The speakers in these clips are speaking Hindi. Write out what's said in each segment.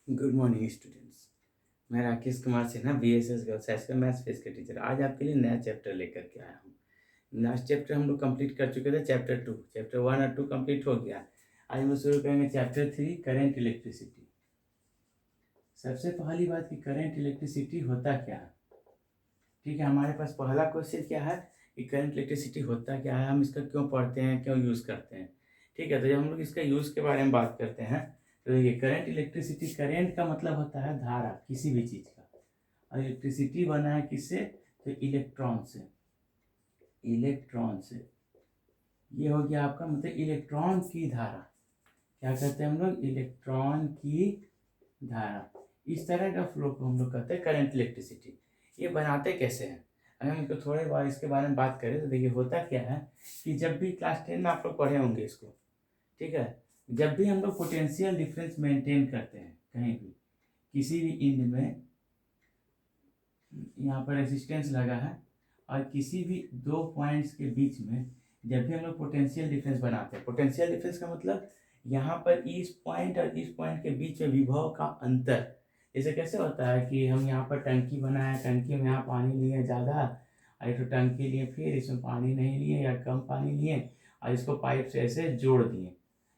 Good morning students. मैं Rakesh Kumar Sinha BSS girls high school maths physics के टीचर आज आपके लिए नया चैप्टर लेकर के आया हूँ। लास्ट चैप्टर हम लोग कंप्लीट कर चुके थे। चैप्टर 1 और 2 कंप्लीट हो गया। आज हम शुरू करेंगे चैप्टर 3 करेंट इलेक्ट्रिसिटी। सबसे पहली बात कि करेंट इलेक्ट्रिसिटी होता क्या है। ठीक है, हमारे पास पहला क्वेश्चन क्या है कि करंट इलेक्ट्रिसिटी होता क्या है, हम इसका क्यों पढ़ते हैं, क्यों यूज़ करते हैं। ठीक है, तो जब हम लोग इसका यूज़ के बारे में बात करते हैं तो देखिए, करंट इलेक्ट्रिसिटी, करेंट का मतलब होता है धारा किसी भी चीज़ का, और इलेक्ट्रिसिटी बना है किससे, तो इलेक्ट्रॉन से। इलेक्ट्रॉन से ये हो गया आपका मतलब इलेक्ट्रॉन की धारा। क्या कहते हैं हम लोग, इलेक्ट्रॉन की धारा। इस तरह का फ्लो को हम लोग कहते हैं करंट इलेक्ट्रिसिटी। ये बनाते कैसे हैं, अगर हम इसको थोड़े बार इसके बारे में बात करें तो देखिए होता क्या है कि जब भी क्लास 10 में आप लोग पढ़े होंगे इसको, ठीक है, जब भी हम लोग पोटेंशियल डिफरेंस मेंटेन करते हैं कहीं भी किसी भी इंड में, यहाँ पर रेजिस्टेंस लगा है और किसी भी दो पॉइंट्स के बीच में जब भी हम लोग पोटेंशियल डिफरेंस बनाते हैं, पोटेंशियल डिफरेंस का मतलब यहाँ पर इस पॉइंट और इस पॉइंट के बीच में विभव का अंतर। जैसे कैसे होता है कि हम यहाँ पर टंकी बनाए, टंकी में यहाँ पानी लिए ज़्यादा और एक टंकी लिए, फिर इसमें पानी नहीं लिए या कम पानी लिए और इसको पाइप से ऐसे जोड़ दिए।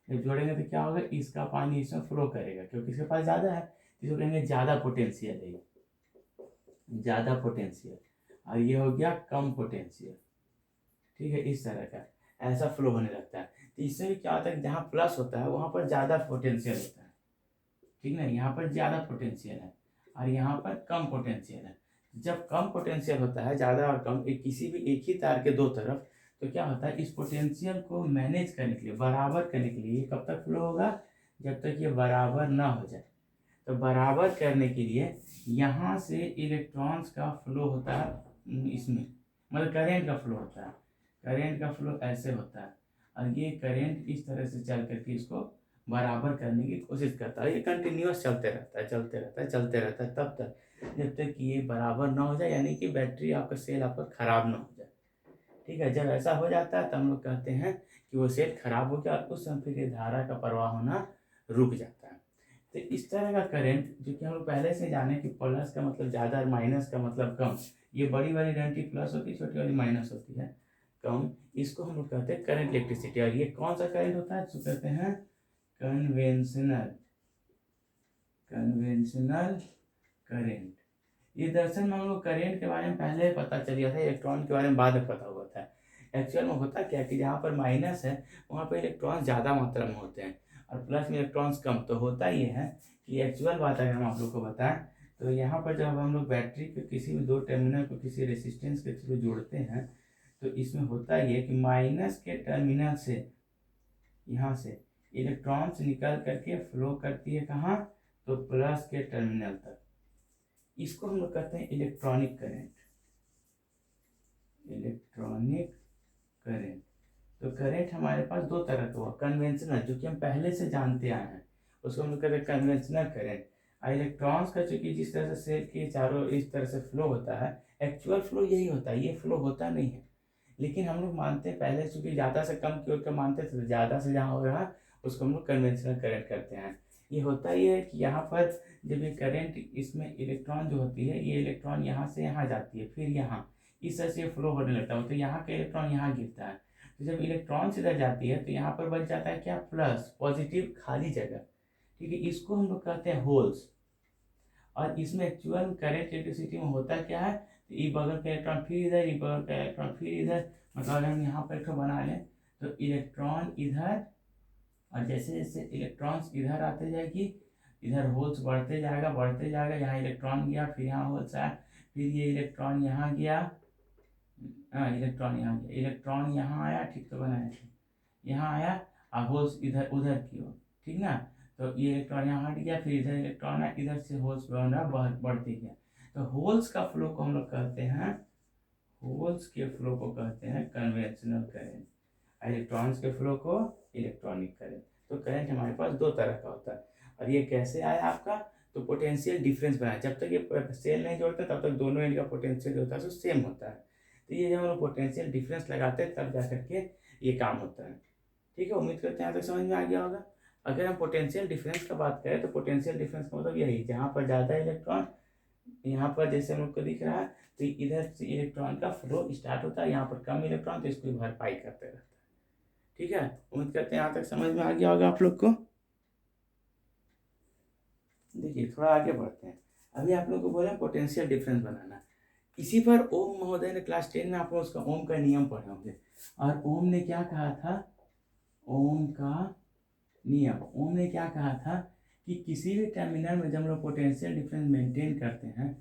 जब जोड़ेंगे तो क्या होगा, इसका पानी इसमें फ्लो करेगा क्योंकि इसके पास ज़्यादा है, इसको कहेंगे ज़्यादा पोटेंशियल है, ज़्यादा पोटेंशियल। और ये हो गया कम पोटेंशियल। ठीक है, इस तरह का ऐसा फ्लो होने लगता है। तो इससे भी क्या होता है कि जहाँ प्लस होता है वहाँ पर ज़्यादा पोटेंशियल होता है, ठीक ना, यहाँ पर ज़्यादा पोटेंशियल है और यहाँ पर कम पोटेंशियल है। जब कम पोटेंशियल होता है, ज़्यादा और कम, एक किसी भी एक ही तार के दो तरफ, तो क्या होता है, इस पोटेंशियल को मैनेज करने के लिए, बराबर करने के लिए, ये कब तक फ्लो होगा, जब तक ये बराबर ना हो जाए। तो बराबर करने के लिए यहाँ से इलेक्ट्रॉन्स का फ्लो होता है, इसमें मतलब करेंट का फ्लो होता है। करेंट का फ्लो ऐसे होता है और ये करेंट इस तरह से चल करके इसको बराबर करने की कोशिश करता है। ये कंटिन्यूअस चलते रहता है, चलते रहता है, चलते रहता है, तब तक जब तक कि ये बराबर ना हो जाए, यानी कि बैटरी आपका सेल आपका खराब ना हो जाए। ठीक है, जब ऐसा हो जाता है तो हम लोग कहते हैं कि वो सेल खराब हो गया और उस समय फिर ये धारा का प्रवाह होना रुक जाता है। तो इस तरह का करंट, जो कि हम लोग पहले से जाने कि प्लस का मतलब ज़्यादा और माइनस का मतलब कम, ये बड़ी वाली डंडी प्लस होती है, छोटी वाली माइनस होती है, कम, इसको हम लोग कहते हैं करंट इलेक्ट्रिसिटी। और ये कौन सा करंट होता है, जिसको कहते हैं कन्वेंशनल, कन्वेंशनल करंट। ये दरअसल में हम लोग करेंट के बारे में पहले पता चल गया था, इलेक्ट्रॉन के बारे में बाद में पता हुआ था। एक्चुअल में होता क्या कि जहाँ पर माइनस है वहाँ पर इलेक्ट्रॉन ज़्यादा मात्रा में होते हैं और प्लस में इलेक्ट्रॉन्स कम। तो होता ये है कि एक्चुअल बात अगर हम आप लोग को बताएं तो यहाँ पर जब हम लोग बैटरी के किसी भी दो टर्मिनल को किसी रेसिस्टेंस के थ्रू जोड़ते हैं तो इसमें होता ये कि माइनस के टर्मिनल से, यहाँ से इलेक्ट्रॉन्स निकल करके फ्लो करती है कहाँ, तो प्लस के टर्मिनल तक। इसको हम लोग कहते हैं इलेक्ट्रॉनिक करंट, इलेक्ट्रॉनिक करंट। तो करंट हमारे पास दो तरह का हुआ, कन्वेंशनल जो कि हम पहले से जानते आए हैं उसको हम लोग कहते हैं कन्वेंशनल करंट। और इलेक्ट्रॉन्स का चूंकि जिस तरह से सेल के चारों इस तरह से फ्लो होता है, एक्चुअल फ्लो यही होता है, ये फ्लो होता नहीं है। लेकिन हम लोग मानते हैं पहले चूंकि ज़्यादा से कम की ओर का मानते थे, तो ज़्यादा से जहाँ हो रहा उसको हम लोग कन्वेंशनल करंट करते हैं। ये होता ही है कि यहाँ पर जब ये करंट, इसमें इलेक्ट्रॉन जो होती है, ये इलेक्ट्रॉन यहाँ से यहाँ जाती है, फिर यहाँ इस तरह से फ्लो होने लगता है, तो यहाँ का इलेक्ट्रॉन यहाँ गिरता है। तो जब इलेक्ट्रॉन इधर जाती है तो यहाँ पर बच जाता है क्या, प्लस, पॉजिटिव खाली जगह। ठीक है, इसको हम लोग कहते हैं होल्स। और इसमें एक्चुअल करंट इलेक्ट्रिसिटी में होता क्या है, तो ई बगल का इलेक्ट्रॉन फिर इधर, ई बगल का इलेक्ट्रॉन फिर इधर, मतलब अगर हम यहाँ पर एक बना लें तो इलेक्ट्रॉन इधर, और जैसे जैसे इलेक्ट्रॉन्स इधर आते जाएगी, इधर होल्स बढ़ते जाएगा, बढ़ते जाएगा, यहाँ इलेक्ट्रॉन गया, फिर यहाँ होल्स आया, फिर ये इलेक्ट्रॉन यहाँ गया, हाँ इलेक्ट्रॉन यहाँ गया, इलेक्ट्रॉन यहाँ आया, ठीक तो बनाया था, यहाँ आया और होल्स इधर उधर की ओर, ठीक ना। तो ये इलेक्ट्रॉन यहाँ हट गया, फिर इधर इलेक्ट्रॉन है, इधर से होल्स बढ़ते गया। तो होल्स का फ्लो को हम लोग कहते हैं, होल्स के फ्लो को कहते हैं कन्वेंशनल करंट, इलेक्ट्रॉन्स के फ्लो को इलेक्ट्रॉनिक करंट। तो करंट हमारे पास दो तरह का होता है। और ये कैसे आया आपका, तो पोटेंशियल डिफरेंस बनाया, जब तक ये सेल नहीं जोड़ते तब तक दोनों एंड का पोटेंशियल जो होता है सो सेम होता है। तो ये जब हम लोग पोटेंशियल डिफरेंस लगाते हैं तब जा करके ये काम होता है। ठीक है, उम्मीद करते हैं यहाँ तक समझ में आ गया होगा। अगर हम पोटेंशियल डिफरेंस का बात करें तो पोटेंशियल डिफरेंस का मतलब यही, जहाँ पर ज़्यादा इलेक्ट्रॉन, यहाँ पर जैसे हम लोग को दिख रहा है तो इधर से इलेक्ट्रॉन का फ्लो स्टार्ट होता है, यहाँ पर कम इलेक्ट्रॉन तो इसको भरपाई करते रहता है। ठीक है, उम्मीद करते हैं यहाँ तक समझ में आ गया होगा आप लोग को। देखिए थोड़ा आगे बढ़ते हैं। अभी आप लोग को बोला पोटेंशियल डिफरेंस बनाना, इसी पर ओम महोदय ने क्लास 10 में आप लोग उसका ओम का नियम पढ़े होंगे। और ओम ने क्या कहा था, ओम का नियम, ओम ने क्या कहा था कि किसी भी टर्मिनल में जब हम लोग पोटेंशियल डिफरेंस मेंटेन करते हैं,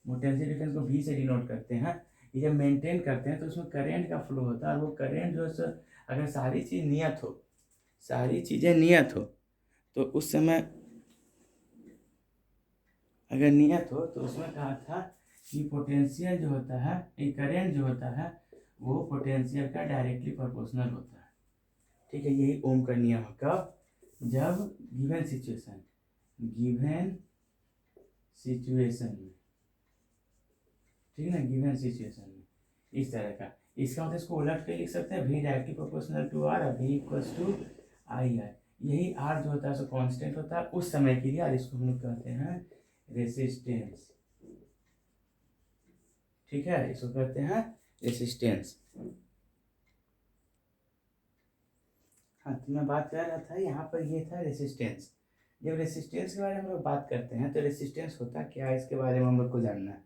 पोटेंशियल डिफरेंस को भी से डिनोट करते हैं, ये जब मेंटेन करते हैं तो उसमें करंट का फ्लो होता है। और वो करंट जो है अगर सारी चीज़ नियत हो, सारी चीज़ें नियत हो तो उस समय अगर नियत हो तो उसमें कहा था कि पोटेंशियल जो होता है, एक करंट जो होता है वो पोटेंशियल का डायरेक्टली प्रोपोर्शनल होता है। ठीक है, यही ओम का नियम है। कब, जब गिवन सिचुएशन, गिवन सिचुएशन में, ठीक है ना, गिवन सिचुएशन में इस तरह का, इसका मतलब इसको उलट के लिख सकते हैं, v directly proportional to r, v equals to I R. यही r जो होता है सो कांस्टेंट होता है उस समय के लिए, और इसको हम लोग कहते हैं रेसिस्टेंस। ठीक है, इसको कहते हैं रेसिस्टेंस। हाँ, तो मैं बात कर रहा था यहाँ पर, ये था रेसिस्टेंस। जब रेसिस्टेंस के बारे में हम लोग बात करते हैं तो रेसिस्टेंस होता क्या है, इसके बारे में हम लोग को जानना है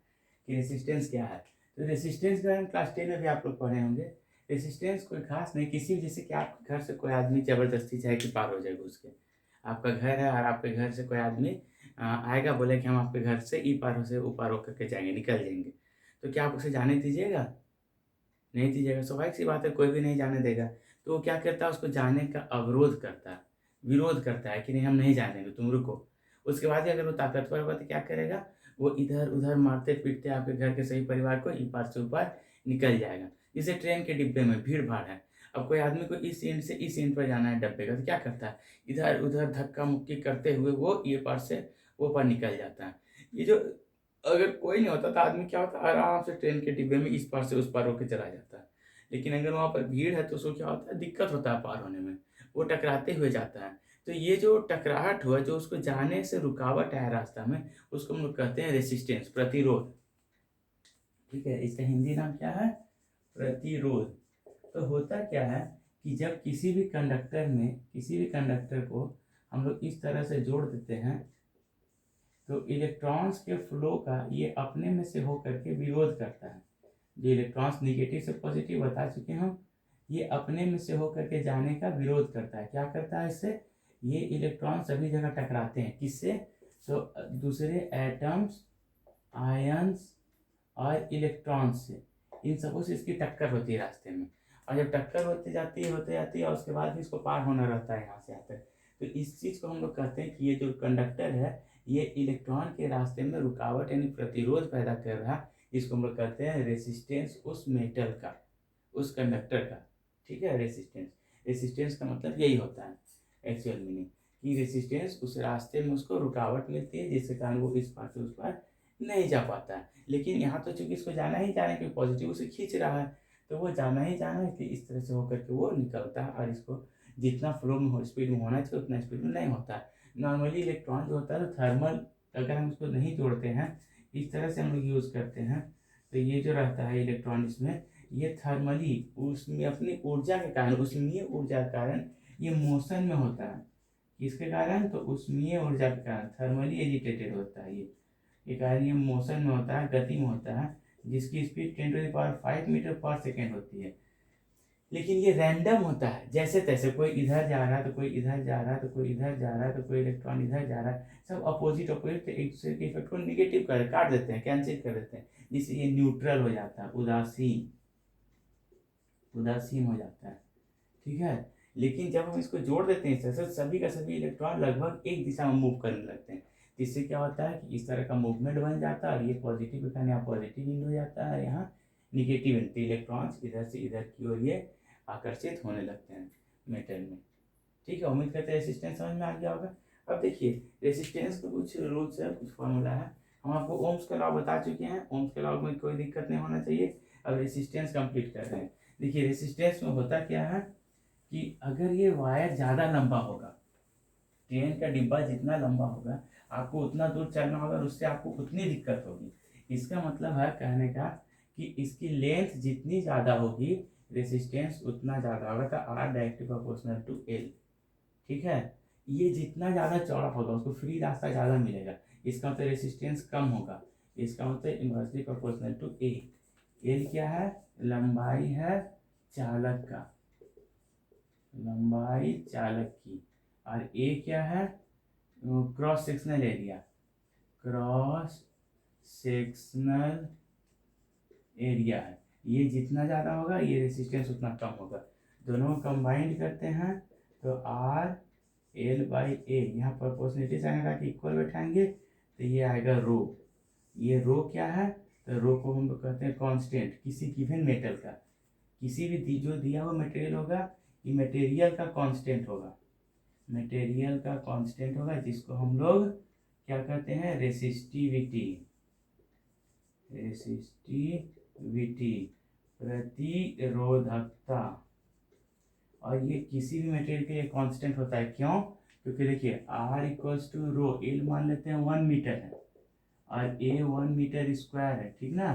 कि रेसिस्टेंस क्या है। तो रेसिस्टेंस के बारे में क्लास 10 में भी आप लोग पढ़े होंगे। रेसिस्टेंस कोई खास नहीं, किसी भी, जैसे कि आपके घर से कोई आदमी ज़बरदस्ती चाहे कि पार हो जाए घुस के, आपका घर है और आपके घर से कोई आदमी आएगा, बोले कि हम आपके घर से ई पार से ऊ पार होकर के जाएंगे, निकल जाएंगे, तो क्या आप उसे जाने दीजिएगा? नहीं दीजिएगा, स्वाभाविक सी बात है, कोई भी नहीं जाने देगा। तो वो क्या करता है, उसको जाने का अवरोध करता है, विरोध करता है कि नहीं हम नहीं जाने देंगे, तुम रुको। उसके बाद ही अगर वो ताकतवर होगा तो क्या करेगा, वो इधर उधर मारते पीटते आपके घर के सही परिवार को ई पार से ऊपर निकल जाएगा। जैसे ट्रेन के डिब्बे में भीड़ भाड़ है, अब कोई आदमी को इस एंड से इस एंड पर जाना है डब्बे का, तो क्या करता है, इधर उधर धक्का मुक्की करते हुए वो ये पार से वो पार निकल जाता है। ये जो, अगर कोई नहीं होता तो आदमी क्या होता है, आराम से ट्रेन के डिब्बे में इस पार से उस पार होकर चला जाता है। लेकिन अगर वहाँ पर भीड़ है तो उसको क्या होता है, दिक्कत होता है पार होने में, वो टकराते हुए जाता है। तो ये जो टकराहट हुआ, जो उसको जाने से रुकावट है रास्ता में, उसको हम लोग कहते हैं रेसिस्टेंस, प्रतिरोध। ठीक है, इसका हिंदी नाम क्या है, प्रतिरोध। तो होता क्या है कि जब किसी भी कंडक्टर में, किसी भी कंडक्टर को हम लोग इस तरह से जोड़ देते हैं तो इलेक्ट्रॉन्स के फ्लो का ये अपने में से होकर के विरोध करता है। जो इलेक्ट्रॉन्स निगेटिव से पॉजिटिव बता चुके हम, ये अपने में से होकर के जाने का विरोध करता है। क्या करता है इससे, ये इलेक्ट्रॉन सभी जगह टकराते हैं, किससे, तो दूसरे एटम्स, आयंस और इलेक्ट्रॉन्स से, इन सबों से इसकी टक्कर होती है रास्ते में। और जब टक्कर होते जाती है और उसके बाद भी इसको पार होना रहता है यहाँ से यहाँ तक, तो इस चीज़ को हम लोग कहते हैं कि ये जो कंडक्टर है ये इलेक्ट्रॉन के रास्ते में रुकावट यानी प्रतिरोध पैदा कर रहा है, जिसको हम लोग कहते हैं रेसिस्टेंस, उस मेटल का, उस कंडक्टर का। ठीक है, रेसिस्टेंस, रेसिस्टेंस का मतलब यही होता है एक्चुअल मीनिंग, कि रेसिस्टेंस उस रास्ते में उसको रुकावट मिलती है जिसके कारण वो इस पार से उस पार नहीं जा पाता है। लेकिन यहाँ तो चूंकि इसको जाना ही जाना है, क्योंकि पॉजिटिव उसे खींच रहा है, तो वो जाना ही जाना है कि इस तरह से होकर के वो निकलता है, और इसको जितना फ्लो में हो, स्पीड में होना चाहिए उतना स्पीड में नहीं होता है। नॉर्मली इलेक्ट्रॉन जो होता है तो थर्मल, अगर हम उसको नहीं जोड़ते हैं, इस तरह से हम लोग यूज़ करते हैं, तो ये जो रहता है इलेक्ट्रॉन इसमें, ये थर्मली उसमें अपनी ऊर्जा के कारण, उष्मीय ऊर्जा के कारण ये मोशन में होता है। किसके कारण, तो उष्मीय ऊर्जा के कारण थर्मली एजिटेटेड होता है ये कारण ये मोशन में होता है, गति में होता है, जिसकी स्पीड 10⁵ मीटर पर सेकेंड होती है। लेकिन ये रैंडम होता है, जैसे तैसे, कोई इधर जा रहा है तो कोई इधर जा रहा है, तो कोई इधर जा रहा है, तो कोई इलेक्ट्रॉन इधर जा रहा है, सब अपोजिट अपोजिट एक दूसरे के इफेक्ट को निगेटिव कर काट देते हैं, कैंसिल कर देते हैं, जिससे ये न्यूट्रल हो जाता है, उदासीन, उदासीन हो जाता है। ठीक है, लेकिन जब हम इसको जोड़ देते हैं इस तरह से, सभी का सभी इलेक्ट्रॉन लगभग एक दिशा में मूव करने लगते हैं, जिससे क्या होता है कि इस तरह का मूवमेंट बन जाता है, और ये पॉजिटिव का यहाँ पॉजिटिव इंड हो जाता है, यहाँ निगेटिव इंड, इलेक्ट्रॉन्स इधर से इधर की ओर ये आकर्षित होने लगते हैं मेटल में। ठीक है, उम्मीद करते हैं रेसिस्टेंस समझ में आ गया होगा। अब देखिए रेसिस्टेंस के कुछ रूल्स है, कुछ फॉर्मूला है, हम आपको ओम्स का लॉ बता चुके हैं, ओम्स के लॉ में कोई दिक्कत नहीं होना चाहिए। अब रेसिस्टेंस कंप्लीट कर रहे हैं। देखिए रेसिस्टेंस में होता क्या है कि अगर ये वायर ज़्यादा लंबा होगा, ट्रेन का डिब्बा जितना लंबा होगा आपको उतना दूर चलना होगा और उससे आपको उतनी दिक्कत होगी। इसका मतलब है कहने का कि इसकी लेंथ जितनी ज़्यादा होगी रेसिस्टेंस उतना ज़्यादा होगा, तो R directly proportional to L. ठीक है, ये जितना ज़्यादा चौड़ा होगा उसको फ्री रास्ता ज़्यादा मिलेगा, इसका मतलब रेसिस्टेंस कम होगा, इसका मतलब inversely proportional to A. L क्या है? लंबाई है चालक का, लंबाई चालक की, और ए क्या है? Cross sectional area, cross sectional area है। ये जितना ज़्यादा होगा ये रेसिस्टेंस उतना कम होगा। दोनों को कंबाइंड करते हैं तो आर एल बाई ए, यहाँ प्रोपोर्शनलिटी साइन लगा के इक्वल बैठाएंगे तो ये आएगा रो। ये रो क्या है? तो रो को हम लोग कहते हैं कांस्टेंट किसी गिवन मेटल का, किसी भी जो दिया हुआ मटेरियल होगा ये मटेरियल का कांस्टेंट होगा, मटेरियल का कांस्टेंट होगा, जिसको हम लोग क्या कहते हैं? रेसिस्टिविटी, रेसिस्टिविटी प्रतिरोधकता। और ये किसी भी मटेरियल के लिए कांस्टेंट होता है, क्यों? क्योंकि देखिए R equals to rho, L मान लेते हैं 1 मीटर है और ए 1 मीटर स्क्वायर है, ठीक ना।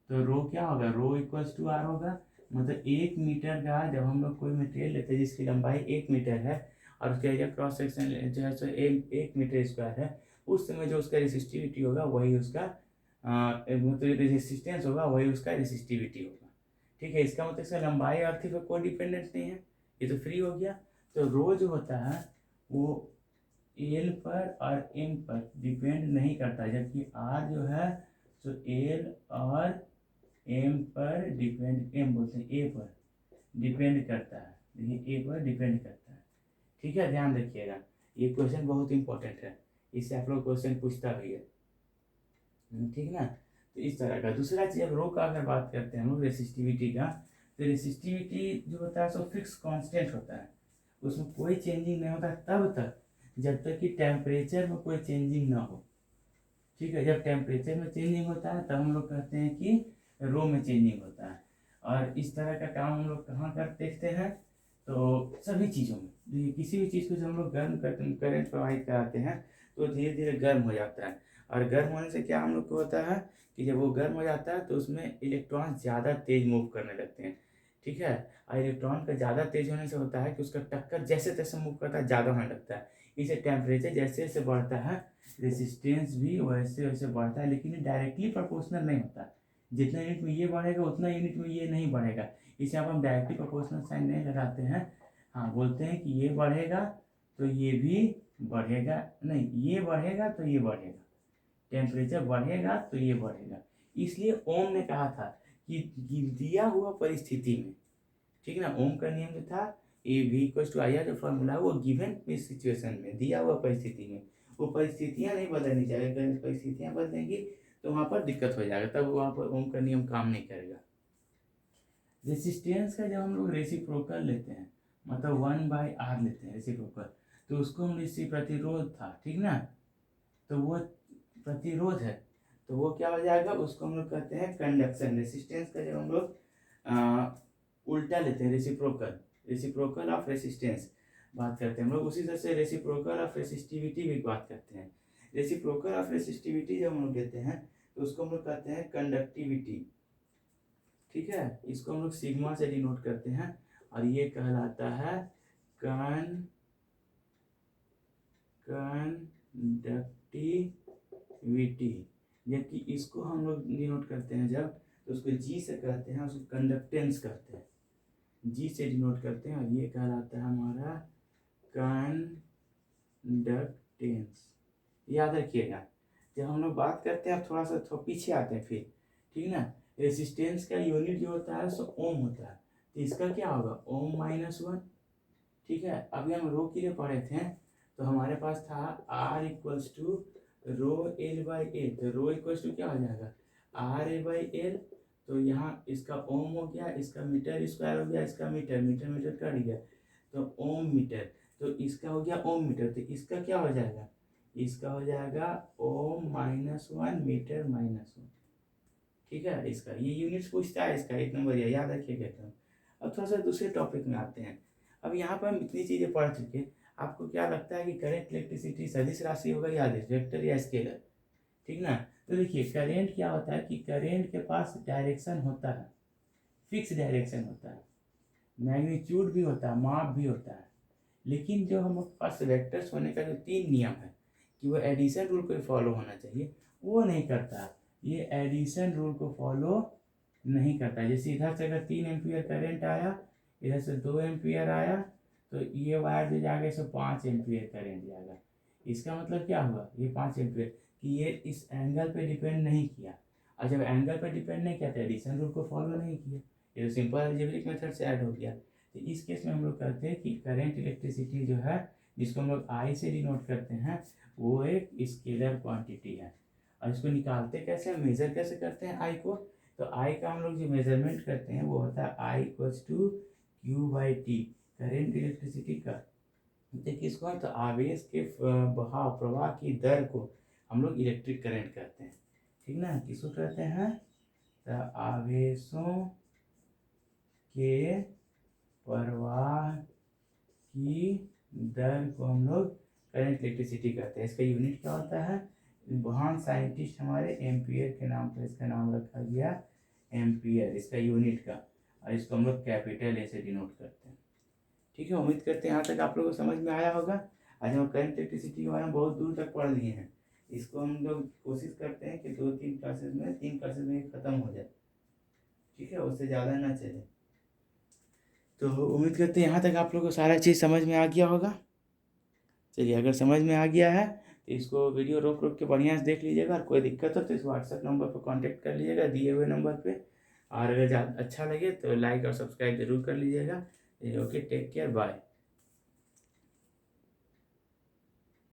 तो रो क्या होगा? रो इक्वल्स टू आर होगा। मतलब 1 मीटर का जब हम लोग कोई मटेरियल लेते हैं जिसकी लंबाई 1 मीटर है और उसका एरिया क्रॉस सेक्शन जो है सो 1 मीटर स्क्वायर है, उस समय जो उसका रेसिस्टिविटी होगा वही उसका मतलब रेसिस्टेंस होगा वही उसका रेसिस्टिविटी होगा। ठीक है, इसका मतलब इसका लंबाई अर्थ पर कोई डिपेंडेंस नहीं है, ये तो फ्री हो गया। तो रो जो होता है वो एल पर और एम पर डिपेंड नहीं करता, जबकि आर जो है तो एल और एम पर डिपेंड, एम बोलते हैं ए पर डिपेंड करता है, देखिए ए पर डिपेंड करता है। ठीक है, ध्यान रखिएगा, ये क्वेश्चन बहुत इंपॉर्टेंट है, इससे आप लोग क्वेश्चन पूछता भी है। ठीक ना। तो इस तरह का दूसरा चीज, अब रो का अगर बात करते हैं हम लोग रेसिस्टिविटी का, तो रेसिस्टिविटी जो होता है सो फिक्स कांस्टेंट होता है, उसमें कोई चेंजिंग नहीं होता तब तक जब तक कि टेम्परेचर में कोई चेंजिंग ना हो। ठीक है, जब टेम्परेचर में चेंजिंग होता है तब हम लोग कहते हैं कि रो में चेंजिंग होता है। और इस तरह का काम हम लोग कहाँ कर देखते हैं? तो सभी चीज़ों में, किसी भी चीज़ को जब हम लोग गर्म करंट प्रोवाइड कराते हैं तो धीरे धीरे गर्म हो जाता है, और गर्म होने से क्या हम लोग को होता है कि जब वो गर्म हो जाता है तो उसमें इलेक्ट्रॉन ज़्यादा तेज मूव करने लगते हैं। ठीक है, और इलेक्ट्रॉन का ज़्यादा तेज होने से होता है कि उसका टक्कर जैसे तैसे मूव करता है ज़्यादा होने लगता है। इसे टेम्परेचर जैसे जैसे बढ़ता है रेसिस्टेंस भी वैसे वैसे बढ़ता है, लेकिन ये डायरेक्टली प्रोपोर्शनल नहीं होता, जितना यूनिट में ये बढ़ेगा उतना यूनिट में ये नहीं बढ़ेगा। इसे आप हम डायरेक्टली प्रोपोर्शनल साइन नहीं लगाते हैं, हाँ बोलते हैं कि ये बढ़ेगा तो ये भी बढ़ेगा, नहीं ये बढ़ेगा तो ये बढ़ेगा, टेम्परेचर बढ़ेगा तो ये बढ़ेगा। इसलिए ओम ने कहा था कि दिया हुआ परिस्थिति में, ठीक है ना, ओम का नियम जो था ए V equal to I R, जो फॉर्मूला वो गिवन सिचुएशन में दिया हुआ परिस्थिति में वो परिस्थितियां नहीं बदलनी चाहिए, अगर परिस्थितियां बदलेंगी तो वहां पर दिक्कत हो जाएगा, तब वहां पर ओम का नियम काम नहीं करेगा। रेसिस्टेंस का जब हम लोग रेसिप्रोकल लेते हैं, मतलब 1/r लेते हैं रेसिप्रोकल, तो उसको हम रेसि प्रतिरोध था, ठीक ना, तो वो प्रतिरोध है तो वो क्या हो जाएगा, उसको हम लोग कहते हैं कंडक्शन। रेसिस्टेंस का जब हम लोग उल्टा लेते हैं, रेसिप्रोकल, रेसिप्रोकल ऑफ रेसिस्टेंस बात करते हैं हम लोग, उसी तरह से रेसिप्रोकल ऑफ रेसिस्टिविटी भी बात करते हैं। रेसिप्रोकल ऑफ रेसिस्टिविटी जब हम लोग लेते हैं तो उसको हम लोग कहते हैं कंडक्टिविटी। ठीक है, इसको हम लोग सिग्मा से डिनोट करते हैं और ये कहलाता है कंडक्टिविटी। जबकि इसको हम लोग डिनोट करते हैं जब, तो उसको जी से कहते हैं, उसको कंडक्टेंस कहते हैं, जी से डिनोट करते हैं, और ये कहलाता है हमारा कंडक्टेंस। याद रखिएगा, जब हम लोग बात करते हैं, थोड़ा सा पीछे आते हैं फिर, ठीक ना। रेसिस्टेंस का यूनिट जो होता है सो ओम होता है, तो इसका क्या होगा, ओम -1। ठीक है, अभी हम रो के लिए पढ़े थे तो हमारे पास था R equals to rho l by a, तो रो इक्वल्स टू क्या हो जाएगा, आर ए बाई एल। तो यहाँ इसका ओम हो गया, इसका मीटर स्क्वायर हो गया, इसका मीटर, मीटर मीटर कट गया तो ओम मीटर, तो इसका हो गया ओम मीटर, तो इसका क्या हो जाएगा, इसका हो जाएगा ओम -1 मीटर -1। ठीक है, इसका ये यूनिट्स पूछता है, इसका 1 नंबर याद रखिएगा एकदम। अब थोड़ा सा दूसरे टॉपिक में आते हैं। अब यहाँ पर हम इतनी चीज़ें पढ़ चुके, आपको क्या लगता है कि करंट इलेक्ट्रिसिटी सदिश राशि होगा या अदिश, वेक्टर या स्केलर? ठीक ना। तो देखिए करंट क्या होता है कि करंट के पास डायरेक्शन होता है, फिक्स डायरेक्शन होता है, मैग्नीट्यूड भी होता है, माप भी होता है। लेकिन जो हमारे पास वेक्टर्स होने का जो 3 नियम है कि वो एडिशन रूल को फॉलो होना चाहिए, वो नहीं करता। ये एडिशन रूल को फॉलो नहीं करता। जैसे इधर से अगर 3 एम्पियर करंट आया, इधर से 2 एम्पियर आया, तो ये वायर जो जाएगा इसमें 5 एम्पियर करंट जाएगा। इसका मतलब क्या हुआ, ये 5 एम्पियर कि ये इस एंगल पे डिपेंड नहीं किया। और जब एंगल पे डिपेंड नहीं किया तो एडिशन रूल को फॉलो नहीं किया, ये तो सिंपल अलजेब्रिक मेथड से ऐड हो गया। तो इस केस में हम लोग कहते हैं कि करंट इलेक्ट्रिसिटी जो है, जिसको हम लोग आई से डिनोट करते हैं, वो एक स्केलर क्वांटिटी है। और इसको निकालते कैसे हैं, मेजर कैसे करते हैं आई को? तो आई का हम लोग जो मेजरमेंट करते हैं वो होता है I equals to q by t, current electricity का। देखिए किसको, तो आवेश के बहाव प्रवाह की दर को हम लोग इलेक्ट्रिक करंट कहते हैं। ठीक ना, किसको कहते हैं? तो आवेशों के प्रवाह की दर को हम लोग करंट इलेक्ट्रिसिटी कहते हैं। इसका यूनिट क्या होता है? महान साइंटिस्ट हमारे एम्पियर के नाम पर इसका नाम रखा गया, एम्पियर इसका यूनिट का। और इसको हम लोग कैपिटल ए से डिनोट करते हैं। ठीक है, उम्मीद करते हैं यहाँ तक आप लोगों को समझ में आया होगा। आज हम करंट इलेक्ट्रिसिटी के बारे में बहुत दूर तक पढ़ लिए हैं। इसको हम लोग कोशिश करते हैं कि 2-3 क्लासेस में, 3 क्लासेस में ख़त्म हो जाए। ठीक है, उससे ज़्यादा ना चले। तो उम्मीद करते हैं यहाँ तक आप लोगों को सारा चीज़ समझ में आ गया होगा। चलिए, अगर समझ में आ गया है तो इसको वीडियो रोक रोक के बढ़िया से देख लीजिएगा। और कोई दिक्कत हो तो इस व्हाट्सएप नंबर पर कांटेक्ट कर लीजिएगा, दिए हुए नंबर पे। और अगर अच्छा लगे तो लाइक और सब्सक्राइब जरूर कर लीजिएगा। Okay, take care, bye.